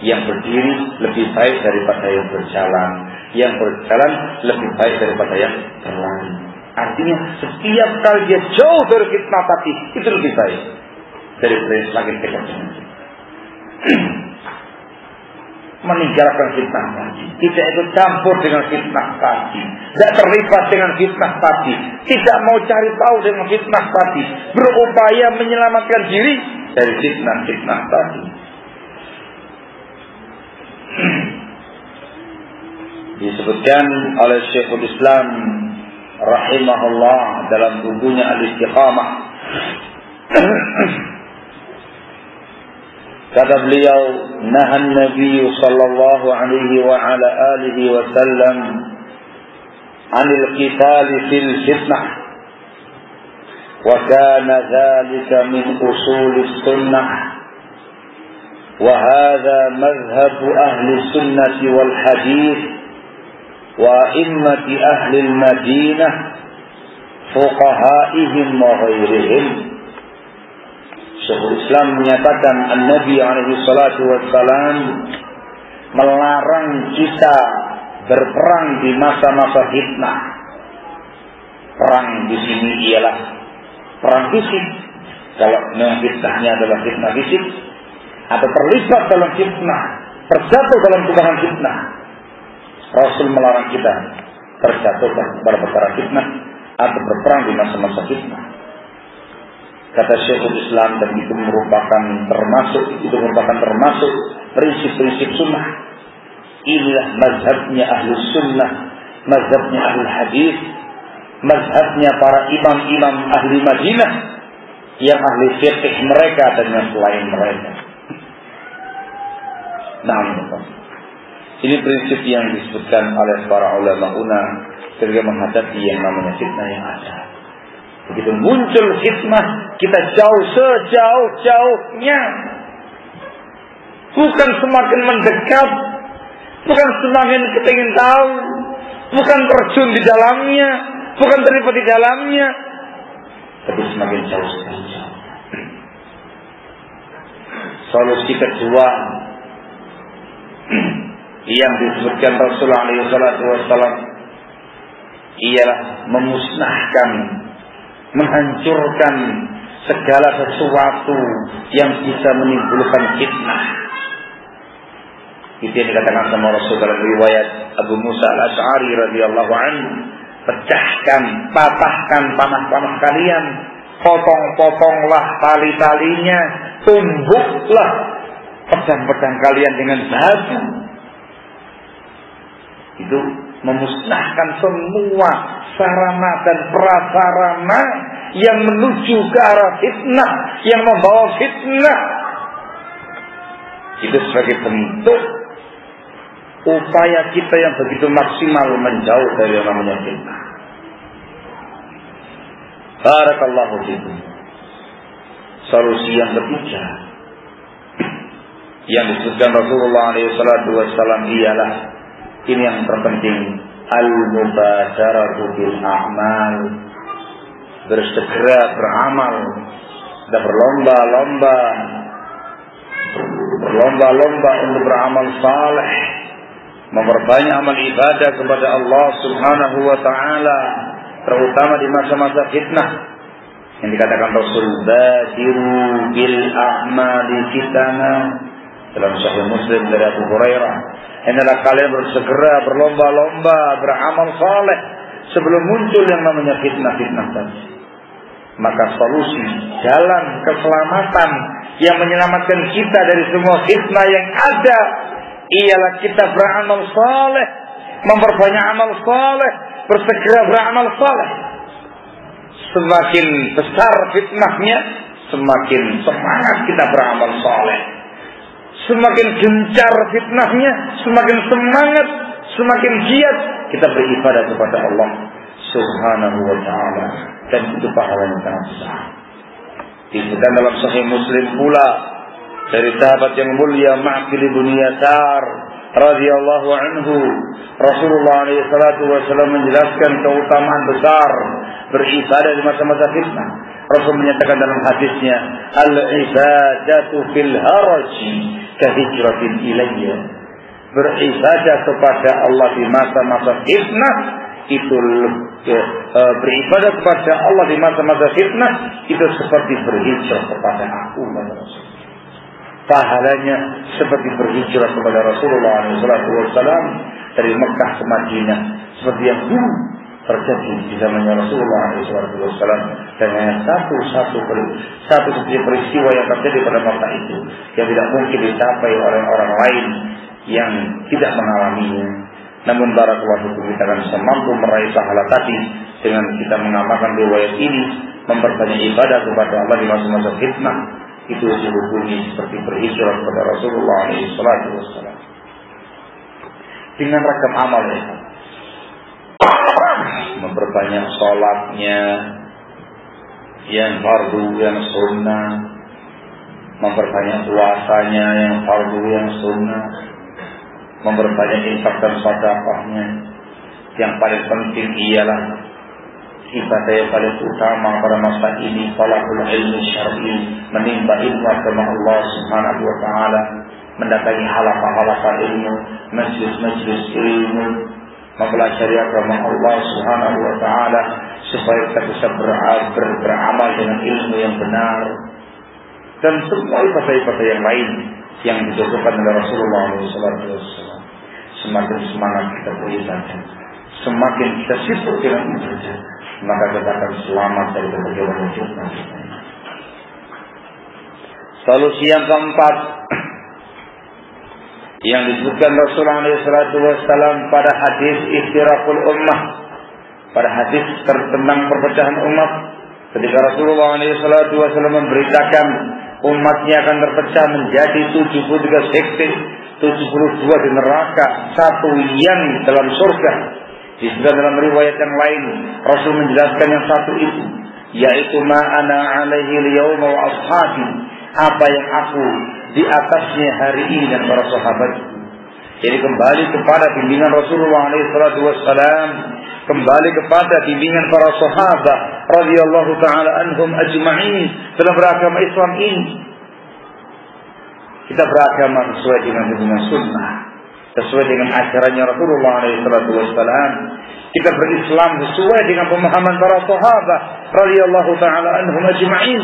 yang berdiri lebih baik daripada yang berjalan, yang berjalan lebih baik daripada yang berlari. Artinya setiap kali dia jauh dari fitnah tadi, itu lebih baik daripada semakin dekat dengan fitnah. Meninggalkan fitnah tadi, tidak ikut campur dengan fitnah tadi, tidak terlibat dengan fitnah tadi, tidak mau cari tahu dengan fitnah tadi, berupaya menyelamatkan diri dari fitnah-fitnah tadi. Disebutkan oleh Syekhul Islam rahimahullah dalam bukunya Al-Istiqamah, kata beliau, nahan Nabi sallallahu alaihi wa ala alihi wa sallam anil qital fil fitnah, wa kana dhalika min usul sunnah, wa hadha madhhab ahli sunnah wal hadith wa immati ahli al-Madinah fuqahaihim wa ghairihim. Syekhul Islam menyatakan An-Nabi alaihi salatu wassalam melarang kita berperang di masa-masa fitnah. Perang di sini ialah perang fisik, kalau memang fitnahnya adalah fitnah fisik, atau terlibat dalam fitnah, terjatuh dalam tuduhan fitnah. Rasul melarang kita terjatuh pada perkara fitnah atau berperang di masa-masa fitnah. Kata Syekhul Islam, dan itu merupakan termasuk prinsip-prinsip sunnah. Inilah mazhabnya ahli sunnah, mazhabnya ahli hadis, mazhabnya para imam-imam ahli Madinah, yang ahli fiqh mereka dan yang selain mereka. Nah, ini prinsip yang disebutkan oleh para ulama ketika menghadapi yang namanya fitnah yang ada. Begitu muncul fitnah, kita jauh sejauh-jauhnya. Bukan semakin mendekat, bukan semakin kepingin tahu, bukan terjun di dalamnya, bukan terlibat di dalamnya, tapi semakin jauh. Solusi kedua yang disebutkan Rasulullah SAW ialah memusnahkan, menghancurkan segala sesuatu yang bisa menimbulkan fitnah. Itu yang dikatakan sama Rasul dalam riwayat Abu Musa Al-Asy'ari radhiyallahu anhu, pecahkan, patahkan panah-panah kalian, potong-potonglah tali-talinya, tumbuklah pedang-pedang kalian dengan batu. Itu memusnahkan semua sarana dan prasarana yang menuju ke arah fitnah, yang membawa fitnah. Itu sebagai bentuk upaya kita yang begitu maksimal menjauh dari yang namanya fitnah. Barakallahu fikum. Solusi yang ketiga yang disebutkan Rasulullah SAW ialah, ini yang terpenting, al-mubadaratu bil a'mal, bersegera beramal, dan berlomba-lomba untuk beramal saleh, memperbanyak amal ibadah kepada Allah Subhanahu wa taala, terutama di masa-masa fitnah. Yang dikatakan Rasul, badiru bil a'mali fitana, dalam Sahih Muslim dari Abu Hurairah, hendaklah kalian bersegera berlomba-lomba beramal saleh sebelum muncul yang namanya fitnah-fitnah tadi. Maka solusi jalan keselamatan yang menyelamatkan kita dari semua fitnah yang ada ialah kita beramal saleh, memperbanyak amal saleh, bersegera beramal saleh. Semakin besar fitnahnya, semakin semangat kita beramal saleh. Semakin gencar fitnahnya, semakin semangat, semakin giat kita beribadah kepada Allah Subhanahu wa taala, dan itu pahalanya sangat besar. Disebutkan dalam Sahih Muslim pula dari sahabat yang mulia Ma'qil bin Yasar radhiyallahu anhu, Rasulullah SAW menjelaskan keutamaan besar beribadah di masa-masa fitnah. Rasul menyatakan dalam hadisnya, al-ibadatu fil haraji kahijratin ilayya. Beribadah kepada Allah di masa-masa fitnah itu beribadah kepada Allah di masa-masa fitnah itu seperti berhijrah kepada aku, Rasul. Pahalanya seperti berhijrah kepada Rasulullah SAW dari Mekah ke Madinah, seperti yang dulu terjadi di zamannya Rasulullah SAW. Dan hanya satu peristiwa yang terjadi pada masa itu yang tidak mungkin dicapai oleh orang lain yang tidak mengalaminya. Namun barakallahu fikum, kita akan mampu meraih pahala tadi dengan kita mengamalkan riwayat ini, memperbanyak ibadah kepada Allah di masa-masa fitnah. Itu dihukumi seperti berhijrah kepada Rasulullah SAW dengan ragam amal ya. Memperbanyak sholatnya yang fardu, yang sunnah, memperbanyak puasanya yang fardu, yang sunnah, memperbanyak infak dan sedekahnya. Yang paling penting ialah ibadah yang paling utama pada masa ini, talabul ilmi syar'i, menimba ilmu agama Allah Subhanahu wa taala, mendatangi halaqah-halaqah ilmu, majlis-majlis ilmu, mempelajari agama Allah Subhanahu wa taala supaya kita bisa beramal dengan ilmu yang benar, dan semua ibadah-ibadah yang lain yang dicontohkan oleh Rasulullah SAW. Semakin semangat kita beribadah, semakin kita sibuk dengan ibadah, maka kita akan selamat dari berbagai macam fitnah. Solusi yang keempat yang disebutkan Rasulullah SAW pada hadis iftiraqul ummah, pada hadis tentang perpecahan umat, ketika Rasulullah SAW memberitakan umatnya akan terpecah menjadi 73 sekte, 72 di neraka, 1 yang dalam surga. Disebutkan dalam riwayat yang lain, Rasul menjelaskan yang satu itu, yaitu ma ana alaihi al-yawma wa ashabi, apa yang aku di atasnya hari ini dan para sahabat. Jadi kembali kepada bimbingan Rasulullah SAW, kembali kepada bimbingan para sahabat radhiyallahu taala anhum ajma'in dalam beragama Islam ini. Kita beragama sesuai dengan sunnah, sesuai dengan ajarannya Rasulullah SAW. Kita berislam sesuai dengan pemahaman para sahabat radhiyallahu taala anhum ajma'in.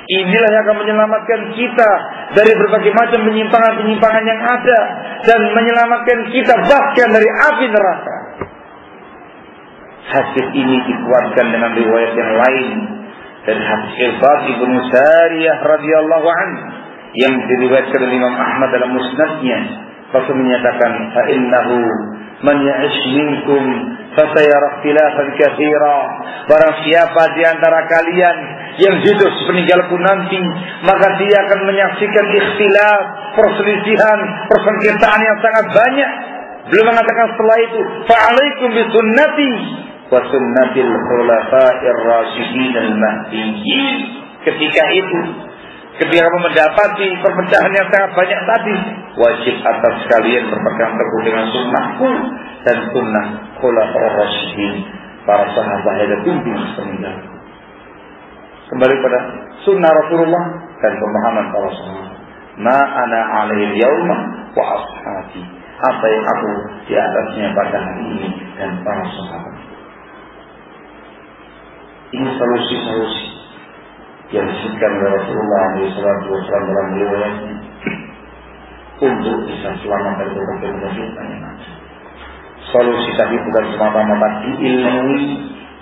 Inilah yang akan menyelamatkan kita dari berbagai macam penyimpangan-penyimpangan yang ada, dan menyelamatkan kita bahkan dari api neraka. Hadis ini dikuatkan dengan riwayat yang lain dari hadis Irbad bin Sariyah radhiyallahu anhu yang diriwayatkan oleh Imam Ahmad dalam musnadnya. Rasul menyatakan, fa innahu man ya'ish minkum fasayara ikhtilafan katsira. Barang siapa di antara kalian yang hidup sepeninggalku nanti, maka dia akan menyaksikan ikhtilaf, perselisihan, persengketaan yang sangat banyak. Beliau mengatakan setelah itu, fa'alaikum bisunnati wa sunnatil khulafa'ir rasyidin al-mahdiyyin. Ketika itu, ketika mendapati perpecahan yang sangat banyak tadi, wajib atas kalian berpegang teguh dengan sunnahku dan sunnah khulafa'ir rasyidin, para sahabat yang pimpin sepeninggalku. Kembali pada sunnah Rasulullah dan pemahaman para sahabat. Ma ana alaihi yauma wa ashabi. apa yang aku di atasnya pada hari ini dan para sahabat. Ini solusi-solusi yang disebutkan oleh Rasulullah SAW dalam riwayatnya untuk bisa selamat dari berbagai fitnah yang ada. Solusi tadi bukan semata-mata diilmui,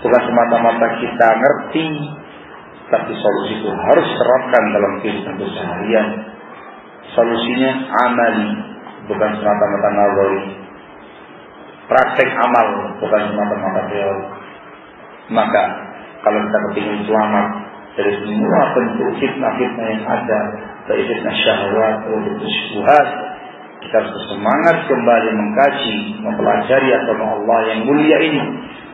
bukan semata-mata kita ngerti, tapi solusi itu harus terapkan dalam kehidupan seharian. Solusinya amali, bukan semata-mata nazari. Praktek amal, bukan semata-mata teori. Maka kalau kita ingin selamat dari semua bentuk fitnah-fitnah yang ada, dari fitnah syahwat, dari syubhat, kita harus semangat kembali mengkaji, mempelajari agama Allah yang mulia ini,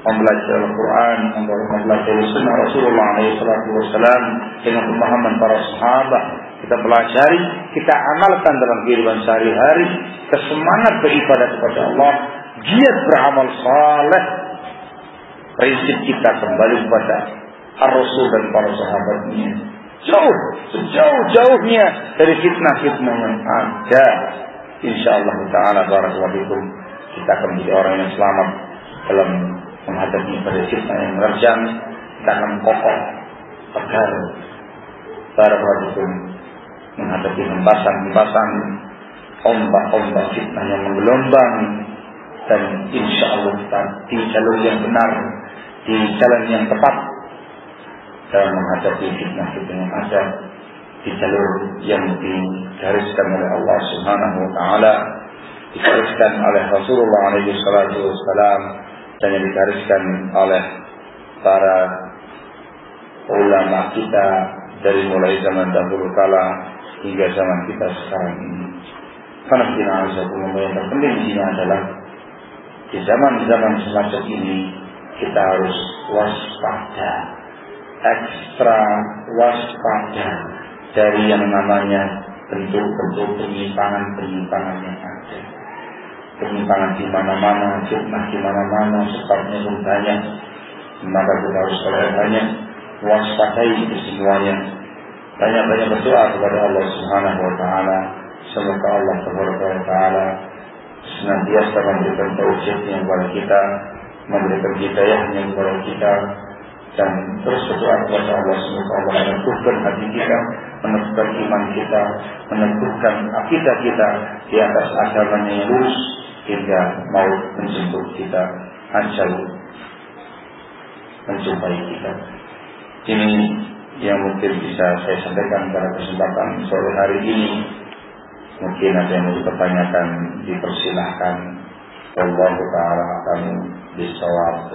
mempelajari Al-Quran, mempelajari Sunnah Rasulullah SAW dengan pemahaman para sahabat. Kita pelajari, kita amalkan dalam kehidupan sehari-hari, kita semangat beribadah kepada Allah, giat beramal saleh. Prinsip kita kembali kepada Ar-Rasul dan para sahabatnya, sejauh-jauhnya dari fitnah-fitnah yang ada. InsyaAllah ta'ala barakallahu fikum, kita akan menjadi orang yang selamat dalam menghadapi pada fitnah yang menerjang. Kita akan kokoh, tegar barakallahu fikum menghadapi hempasan-hempasan, ombak-ombak fitnah yang menggelombang. Dan insyaallah kita di jalur yang benar, di jalan yang tepat dalam menghadapi fitnah-fitnah yang ada, di jalur yang digariskan oleh Allah Subhanahu wa taala, digariskan oleh Rasulullah alaihi salatu wassalam, dan yang digariskan oleh para ulama kita dari mulai zaman dahulu kala hingga zaman kita sekarang ini. Karena yang terpenting di sini adalah di zaman-zaman semacam ini kita harus waspada, ekstra waspada dari yang namanya bentuk-bentuk penyimpangan yang ada. Penyimpangan di mana-mana, fitnah di mana-mana, sebabnya pun banyak. Maka kita harus banyak waspadai itu semuanya. Banyak-banyak berdoa kepada Allah Subhanahu wa taala. Semoga Allah Subhanahu wa taala senantiasa memberikan taufiknya kepada kita, memberikan hidayahnya kepada kita, dan terus berdoa kepada Allah semoga Allah meneguhkan hati kita, meneguhkan iman kita, meneguhkan akidah kita di atas agamanya yang lurus hingga mau menjemput kita, ajal menjumpai kita. Ini yang mungkin bisa saya sampaikan pada kesempatan sore hari ini. Mungkin ada yang mau dipertanyakan, dipersilahkan. Allah Ta'ala akan disawab.